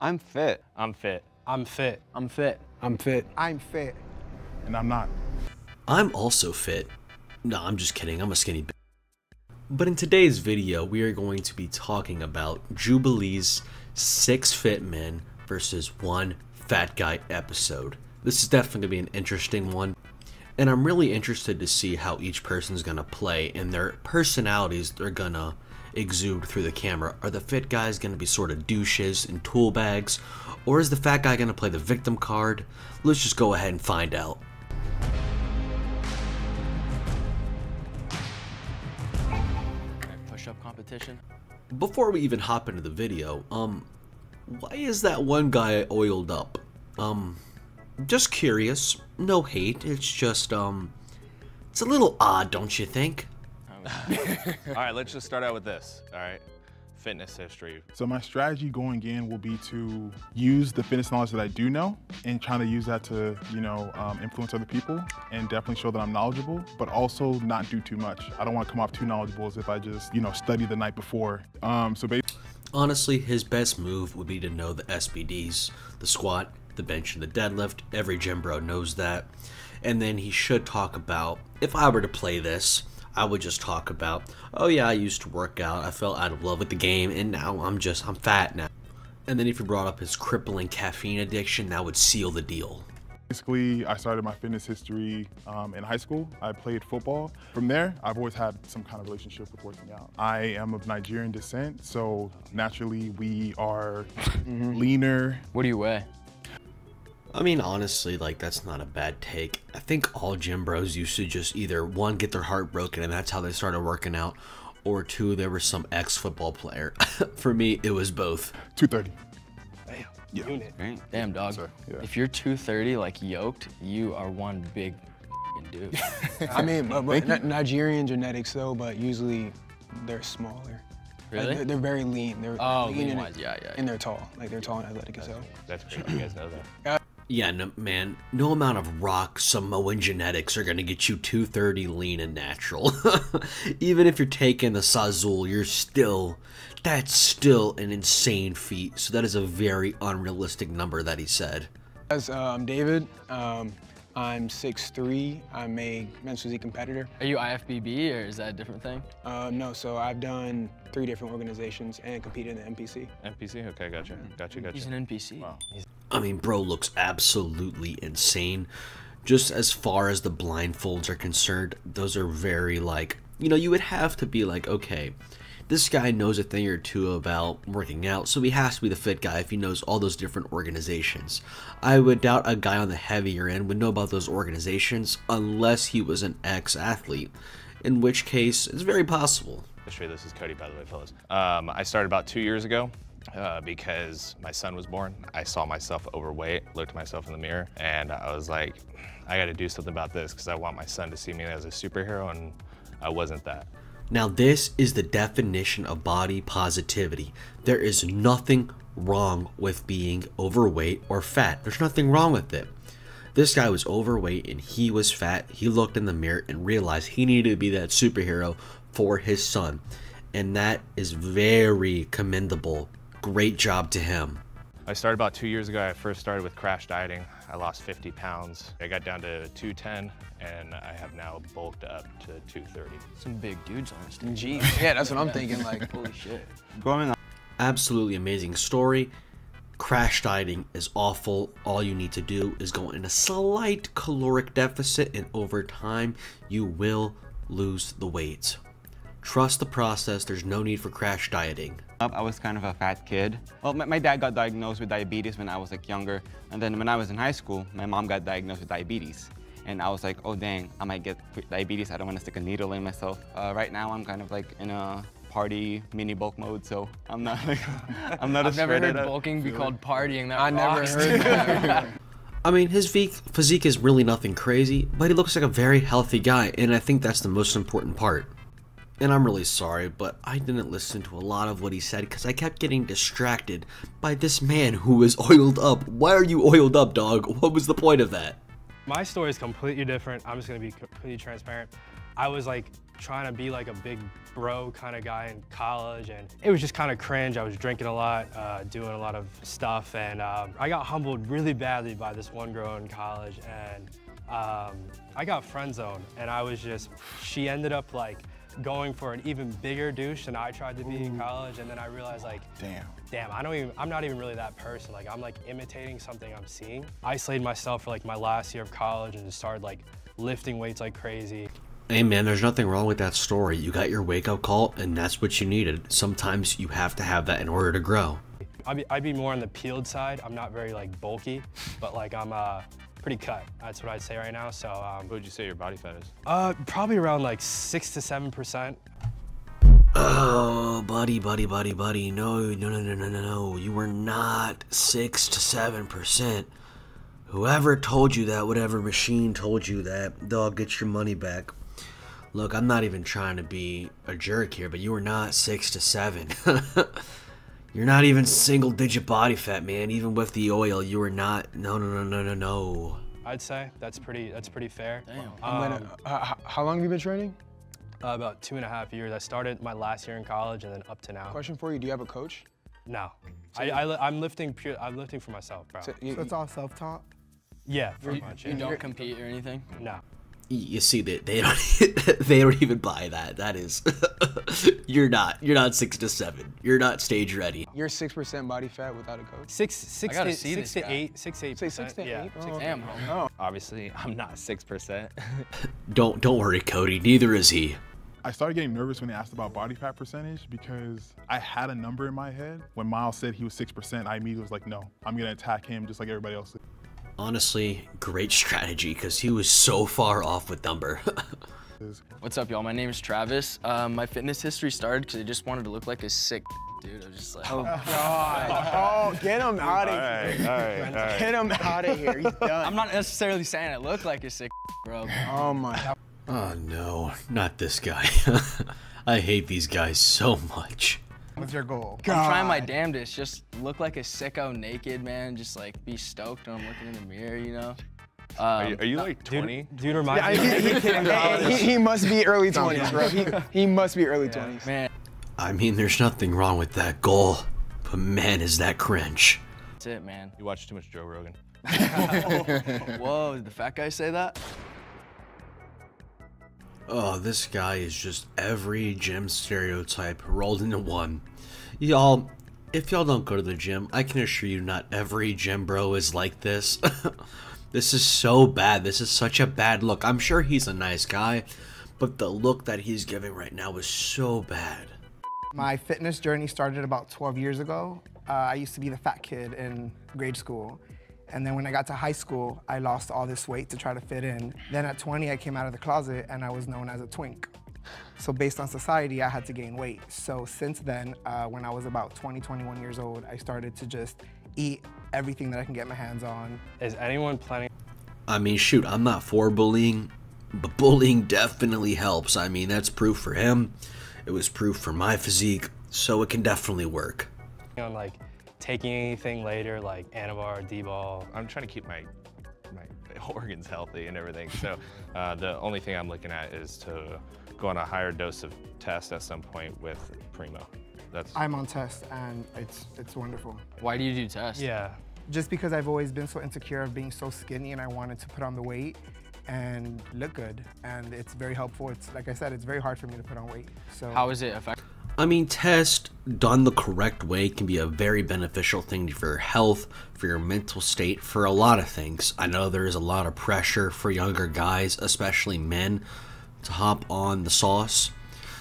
I'm fit. I'm fit. I'm fit. I'm fit. I'm fit. I'm fit. And I'm not. I'm also fit. No, I'm just kidding. I'm a skinny bitch. But in today's video, we are going to be talking about Jubilees 6 fit men versus 1 fat guy episode. This is definitely going to be an interesting one. And I'm really interested to see how each person's going to play and their personalities they're going to exude through the camera. Are the fit guys going to be sort of douches and tool bags? Or is the fat guy going to play the victim card? Let's just go ahead and find out. Push-up competition. Before we even hop into the video, why is that one guy oiled up? Just curious. No hate. It's just, it's a little odd, don't you think? All right, let's just start out with this. All right, fitness history. So my strategy going in will be to use the fitness knowledge that I do know and trying to use that to, influence other people and definitely show that I'm knowledgeable, but also not do too much. I don't want to come off too knowledgeable as if I just, study the night before. Honestly, his best move would be to know the SBDs, the squat, the bench, and the deadlift. Every gym bro knows that. And then he should talk about, if I were to play this, I would just talk about, oh yeah, I used to work out, I fell out of love with the game, and now I'm fat now. And then if he brought up his crippling caffeine addiction, that would seal the deal. Basically, I started my fitness history in high school. I played football. From there, I've always had some kind of relationship with working out. I am of Nigerian descent, so naturally we are leaner. What do you weigh? I mean, honestly, that's not a bad take. I think all gym bros used to just either, 1, get their heart broken and that's how they started working out, or 2, there was some ex-football player. For me, it was both. 230. Damn. Yeah. Unit. Damn, dog. Sorry, yeah. If you're 230, yoked, you are one big dude. I mean, but Nigerian genetics though, but usually they're smaller. Really? They're very lean. They're lean and, wise, yeah. And they're tall. They're tall and athletic as hell. That's great. You guys know that. Yeah, no, man, no amount of rock Samoan genetics are going to get you 230 lean and natural. Even if you're taking the Sazul, that's still an insane feat. So that is a very unrealistic number that he said. As David, I'm 6'3", I'm a men's physique competitor. Are you IFBB or is that a different thing? No, so I've done 3 different organizations and competed in the NPC. NPC? Okay, gotcha. He's an NPC. Wow. I mean, bro looks absolutely insane. Just as far as the blindfolds are concerned, those are very you would have to be okay, this guy knows a thing or two about working out, so he has to be the fit guy if he knows all those different organizations. I would doubt a guy on the heavier end would know about those organizations unless he was an ex-athlete, in which case it's very possible. This is Cody, by the way, fellas. I started about 2 years ago because my son was born. I saw myself overweight, looked at myself in the mirror, and I was like, I gotta do something about this because I want my son to see me as a superhero, and I wasn't that. Now this is the definition of body positivity. There is nothing wrong with being overweight or fat. There's nothing wrong with it. This guy was overweight and he was fat. He looked in the mirror and realized he needed to be that superhero for his son. And that is very commendable. Great job to him. I started about 2 years ago. I first started with crash dieting. I lost 50 pounds. I got down to 210, and I have now bulked up to 230. Some big dudes on this thing. Jeez, yeah, that's what I'm thinking, Holy shit. Absolutely amazing story. Crash dieting is awful. All you need to do is go in a slight caloric deficit, and over time, you will lose the weight. Trust the process. There's no need for crash dieting. I was kind of a fat kid. Well, my dad got diagnosed with diabetes when I was younger. And then when I was in high school, my mom got diagnosed with diabetes. And I was like, oh dang, I might get diabetes. I don't want to stick a needle in myself. Right now, I'm kind of in a party mini bulk mode, so I'm not I've never heard bulking be called partying. That I never heard that. I mean, his physique is really nothing crazy, but he looks like a very healthy guy, and I think that's the most important part. And I'm really sorry, but I didn't listen to a lot of what he said because I kept getting distracted by this man who was oiled up. Why are you oiled up, dog? What was the point of that? My story is completely different. I'm just gonna be completely transparent. I was trying to be like a big bro kind of guy in college, and it was just kind of cringe. I was drinking a lot, doing a lot of stuff, and I got humbled really badly by this one girl in college, and I got friend zoned, and she ended up like going for an even bigger douche than I tried to be in college, and then I realized like, damn, I'm not even really that person. Like I'm like imitating something I'm seeing. I isolated myself for like my last year of college and just started like lifting weights like crazy. Hey man, there's nothing wrong with that story. You got your wake-up call, and that's what you needed. Sometimes you have to have that in order to grow. I'd be more on the peeled side. I'm not very like bulky, but like I'm pretty cut. That's what I'd say right now. So What would you say your body fat is? probably around like 6 to 7%. Oh, buddy. No. You were not 6 to 7%. Whoever told you that, whatever machine told you that, dog, get your money back. Look, I'm not even trying to be a jerk here, but you were not 6 to 7. You're not even single-digit body fat, man. Even with the oil, you were not. No. I'd say that's pretty fair. Damn. How long have you been training? About 2.5 years. I started my last year in college and then up to now. Question for you, do you have a coach? No. I'm lifting for myself, bro. So So it's all self-taught? Yeah, pretty much. You Yeah. don't compete or anything? No. You see that they don't they don't even buy that. That is you're not 6 to 7. You're not stage ready. You're 6% body fat without a coach? Six gotta to see this guy. 8, 6 to 8%. Say 6 to 8? Yeah. Oh, 6 to 8. Damn, homie. Obviously, I'm not 6%. Don't worry, Cody. Neither is he. I started getting nervous when they asked about body fat percentage because I had a number in my head. When Miles said he was 6%, I immediately was like, no, I'm gonna attack him just like everybody else. Honestly, great strategy because he was so far off with number. What's up, y'all? My name is Travis. My fitness history started because I just wanted to look like a sick dude. I was just like, Oh, God. Oh, get him out of here. All right. Get him out of here. He's done. I'm not necessarily saying I look like a sick bro. Oh, my. Oh no, not this guy. I hate these guys so much. What's your goal? I'm trying my damnedest. Just look like a sicko naked, man. Just like be stoked when I'm looking in the mirror, you know? Are you like 20? Dude reminds me. He must be early 20s, bro. He must be early 20s. Man, I mean, there's nothing wrong with that goal, but man, is that cringe. that's it, man. You watch too much Joe Rogan. Whoa, did the fat guy say that? Oh, this guy is just every gym stereotype rolled into one. Y'all, if y'all don't go to the gym, I can assure you not every gym bro is like this. This is so bad. This is such a bad look. I'm sure he's a nice guy, but the look that he's giving right now is so bad. My fitness journey started about 12 years ago. I used to be the fat kid in grade school. And then when I got to high school, I lost all this weight to try to fit in. Then at 20, I came out of the closet and I was known as a twink. So based on society, I had to gain weight. So since then, when I was about 20, 21 years old, I started to just eat everything that I can get my hands on. Is anyone planning? I mean, shoot, I'm not for bullying, but bullying definitely helps. I mean, that's proof for him. It was proof for my physique, so it can definitely work. On like taking anything later, like Anavar, D-ball? I'm trying to keep my organs healthy and everything. So the only thing I'm looking at is to go on a higher dose of test at some point with Primo. I'm on test and it's wonderful. Why do you do tests? Yeah. Just because I've always been so insecure of being so skinny and I wanted to put on the weight and look good. And it's very helpful. It's like I said, it's very hard for me to put on weight. So How is it effective? I mean, test done the correct way can be a very beneficial thing for your health, for your mental state, for a lot of things. I know there is a lot of pressure for younger guys, especially men, to hop on the sauce.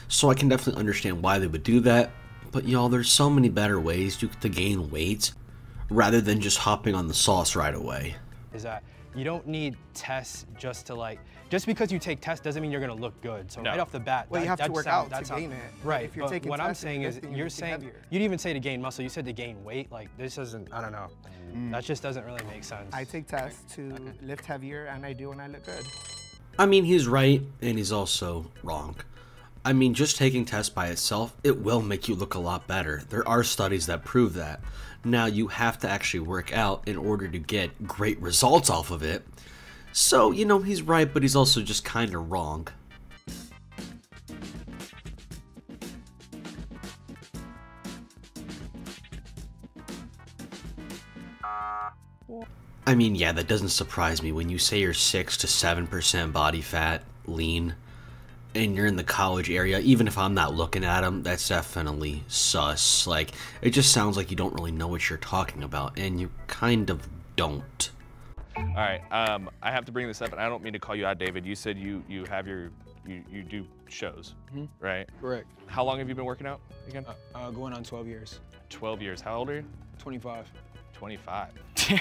So I can definitely understand why they would do that. But y'all, there's so many better ways to gain weight rather than just hopping on the sauce right away. Is that you don't need tests just because you take tests doesn't mean you're gonna look good. So No. right off the bat, Well, you have to work out to gain it. Right. If you're but taking what I'm tests and saying is, lifting, you're you saying heavier. you didn't even say to gain muscle. You said to gain weight. Like this doesn't. I don't know. That just doesn't really make sense. I take tests to lift heavier and I do and I look good. I mean, he's right and he's also wrong. I mean, just taking tests by itself, it will make you look a lot better. There are studies that prove that. Now, you have to actually work out in order to get great results off of it. So, you know, he's right, but he's also just kind of wrong. I mean, yeah, that doesn't surprise me. When you say you're 6 to 7% body fat, lean, and you're in the college area, even if I'm not looking at them, that's definitely sus. Like, it just sounds like you don't really know what you're talking about, and you kind of don't. All right, I have to bring this up, and I don't mean to call you out, David. You said you have your, you do shows, right? Correct. How long have you been working out again? Going on 12 years. 12 years. How old are you? 25. 25.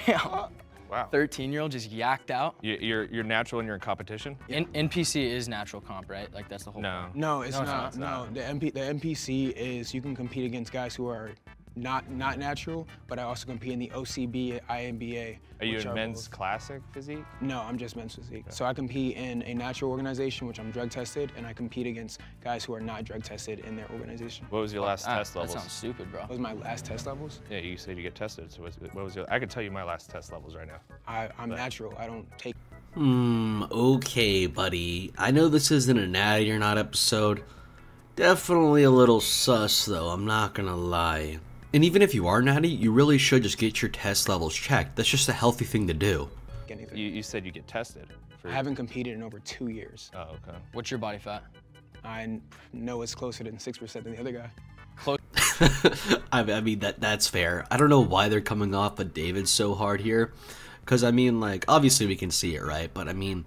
Damn. Wow. 13-year-old just yacked out. You're natural and you're in competition? NPC is natural comp, right? Like that's the whole point. No, it's No, not. it's No, the NPC is you can compete against guys who are not natural, but I also compete in the OCB, INBA. Are you which in men's both- classic physique? No, I'm just men's physique. Okay. So I compete in a natural organization, which I'm drug tested, and I compete against guys who are not drug tested in their organization. What was your last test That levels? sounds stupid, bro. Those are my last test levels. Yeah, you said you get tested. So what was your? I can tell you my last test levels right now. I'm natural. I don't take. Okay, buddy. I know this isn't a natty or not episode. Definitely a little sus, though, I'm not gonna lie. And even if you are natty, you really should just get your test levels checked. That's just a healthy thing to do. Anything. You said you get tested. I haven't competed in over 2 years. Oh, okay. What's your body fat? I know it's closer than 6% than the other guy. I mean, that's fair. I don't know why they're coming off of David so hard here. Because, I mean, like, obviously we can see it, right? But, I mean,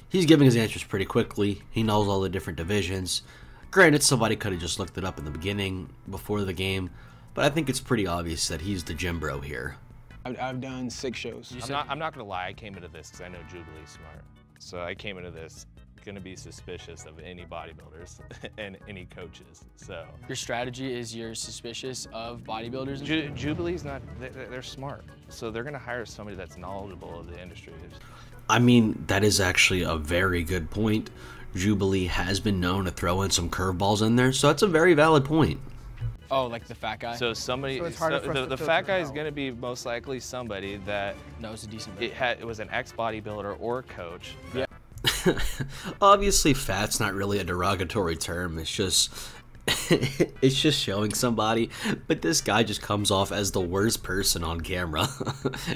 he's giving his answers pretty quickly. He knows all the different divisions. Granted, somebody could have just looked it up in the beginning, before the game. But I think it's pretty obvious that he's the gym bro here. I've done 6 shows. I'm not gonna lie. I came into this because I know Jubilee's smart. So I came into this gonna be suspicious of any bodybuilders and any coaches. So Your strategy is you're suspicious of bodybuilders? and shit? Jubilee's not. They're smart. So they're gonna hire somebody that's knowledgeable of the industry. I mean, that is actually a very good point. Jubilee has been known to throw in some curveballs in there, so that's a very valid point. Oh, like the fat guy? So somebody, So it's harder for us to the filter fat it guy is out. gonna be most likely somebody that No, it's a decent build. it was an ex-bodybuilder or coach. Yeah. Obviously, fat's not really a derogatory term. It's just, it's just showing somebody. But this guy just comes off as the worst person on camera.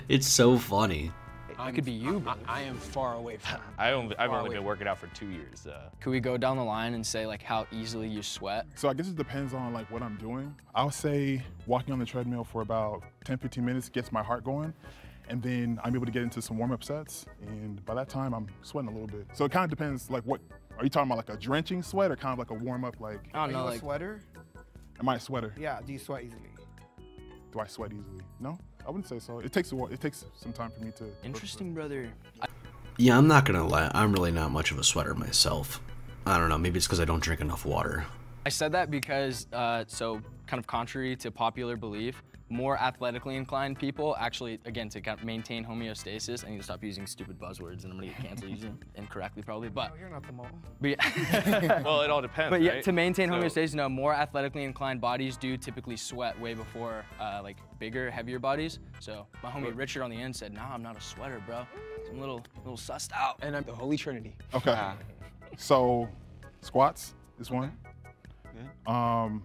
It's so funny. It could be you, bro. I am far away from. I've only away. been working out for 2 years. Could we go down the line and say like how easily you sweat? So I guess it depends on like what I'm doing. I'll say walking on the treadmill for about 10-15 minutes gets my heart going. And then I'm able to get into some warm-up sets. And by that time, I'm sweating a little bit. So it kind of depends, like what, are you talking about like a drenching sweat or kind of like a warm-up, like, I don't Are know, you a like sweater? am I a sweater? Yeah, do you sweat easily? Do I sweat easily? No, I wouldn't say so. It takes some time for me to. interesting, brother. Yeah, I'm not gonna lie. I'm really not much of a sweater myself. I don't know. Maybe it's because I don't drink enough water. I said that because, so kind of contrary to popular belief, more athletically inclined people actually, again, to kind of maintain homeostasis, I need to stop using stupid buzzwords and I'm gonna get canceled using them incorrectly probably, but, No, you're not the mole. well, it all depends. but yeah, right? to maintain So- homeostasis, no, more athletically inclined bodies do typically sweat way before like bigger, heavier bodies. So my homie Richard on the end said, nah, I'm not a sweater, bro. I'm a little sussed out. And I'm the Holy Trinity. Okay. So squats is one. Good.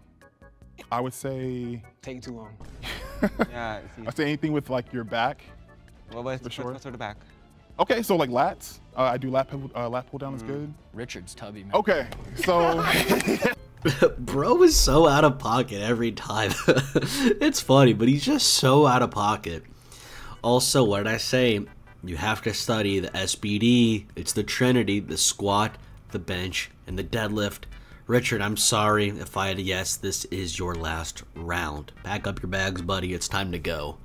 I would say, Taking too long. Yeah. See, I'd say anything with like your back. what's sure. sort of back? Okay, so like lats. I do lat pull down is good. Richard's tubby, man. Okay, so Bro is so out of pocket every time. It's funny, but he's just so out of pocket. Also, what did I say? You have to study the SBD. It's the Trinity, the squat, the bench, and the deadlift. Richard, I'm sorry if I had to guess, this is your last round. Pack up your bags, buddy. It's time to go.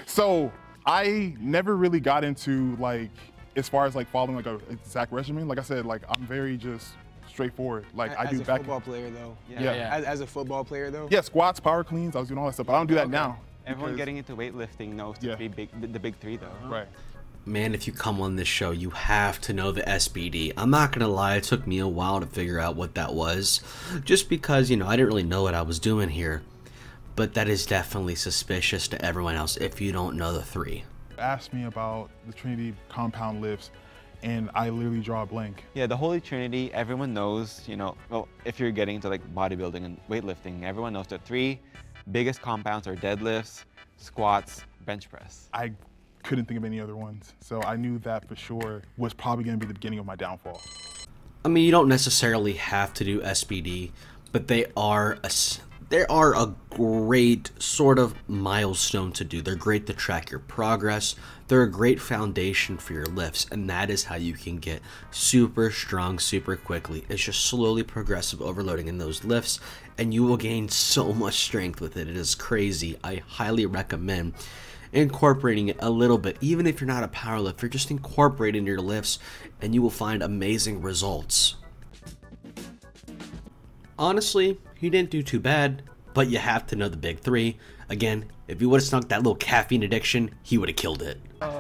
So I never really got into like, as far as like following like a exact regimen. Like I said, like I'm very just straightforward. Like I As do a back. football player though. Yeah. As a football player though. Yeah, squats, power cleans. I was doing all that stuff, but I don't do that now. Everyone because- getting into weightlifting knows Yeah. the big three though. Right. Man, if you come on this show, you have to know the SBD. I'm not gonna lie, it took me a while to figure out what that was. Just because, you know, I didn't really know what I was doing here. But that is definitely suspicious to everyone else if you don't know the three. Asked me about the Trinity compound lifts, and I literally draw a blank. Yeah, the Holy Trinity, everyone knows, you know, well, if you're getting into like bodybuilding and weightlifting, everyone knows the three biggest compounds are deadlifts, squats, bench press. I couldn't think of any other ones. So I knew that for sure was probably going to be the beginning of my downfall. I mean, you don't necessarily have to do SBD, but they are a great sort of milestone to do. They're great to track your progress. They're a great foundation for your lifts, and that is how you can get super strong super quickly. It's just slowly progressive overloading in those lifts, and you will gain so much strength with it. It is crazy. I highly recommend incorporating it a little bit. Even if you're not a powerlifter, just incorporate it in your lifts and you will find amazing results. Honestly, he didn't do too bad, but you have to know the big three. Again, if he would have snuck that little caffeine addiction, he would have killed it. Get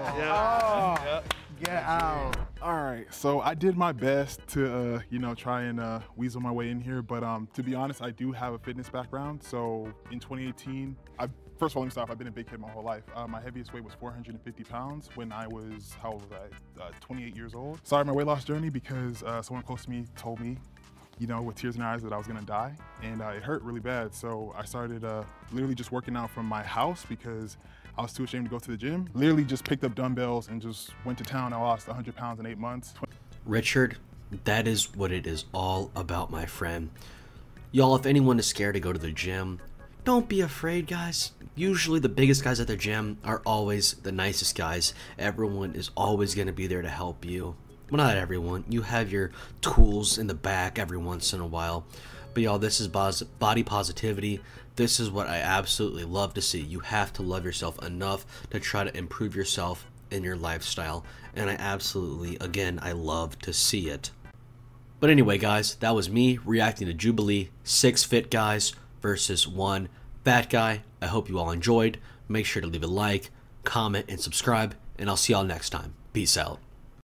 out. All right, so I did my best to, try and weasel my way in here, but to be honest, I do have a fitness background. So in 2018, first of all, let me start off, I've been a big kid my whole life. My heaviest weight was 450 pounds when I was, 28 years old. Started my weight loss journey because someone close to me told me, with tears in their eyes that I was gonna die, and it hurt really bad. So I started literally just working out from my house because I was too ashamed to go to the gym. Literally just picked up dumbbells and just went to town. I lost 100 pounds in 8 months. Richard, that is what it is all about, my friend. Y'all, if anyone is scared to go to the gym, don't be afraid, guys. Usually the biggest guys at the gym are always the nicest guys. Everyone is always gonna be there to help you. Well, not everyone. You have your tools in the back every once in a while. But y'all, this is body positivity. This is what I absolutely love to see. You have to love yourself enough to try to improve yourself in your lifestyle. And I absolutely, again, I love to see it. But anyway, guys, that was me reacting to Jubilee 6 fit guys versus 1 fat guy. I hope you all enjoyed. Make sure to leave a like, comment, and subscribe. And I'll see y'all next time. Peace out.